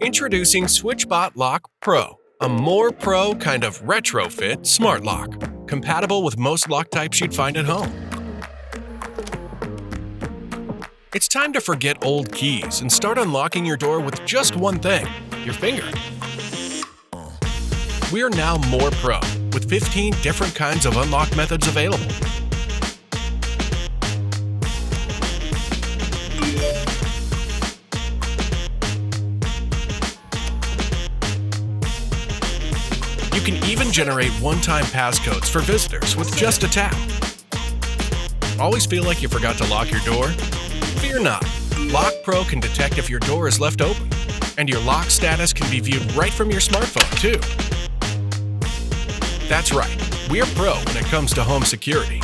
Introducing SwitchBot Lock Pro, a more pro kind of retrofit smart lock, compatible with most lock types you'd find at home. It's time to forget old keys and start unlocking your door with just one thing, your finger. We're now more pro, with 15 different kinds of unlock methods available. You can even generate one-time passcodes for visitors with just a tap. Always feel like you forgot to lock your door? Fear not. Lock Pro can detect if your door is left open, and your lock status can be viewed right from your smartphone, too. That's right, we're pro when it comes to home security.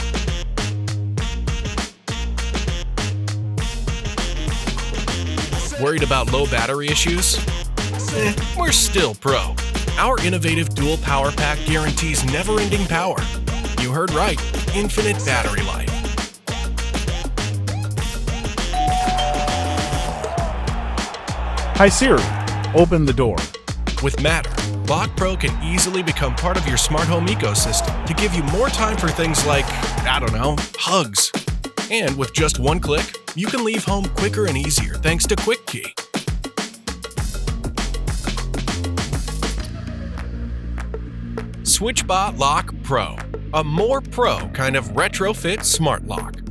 Worried about low battery issues? We're still pro. Our innovative dual power pack guarantees never-ending power. You heard right, infinite battery life. Hi Siri, open the door. With Matter, Lock Pro can easily become part of your smart home ecosystem to give you more time for things like, hugs. And with just one click, you can leave home quicker and easier thanks to Quick Key. SwitchBot Lock Pro, a more pro kind of retrofit smart lock.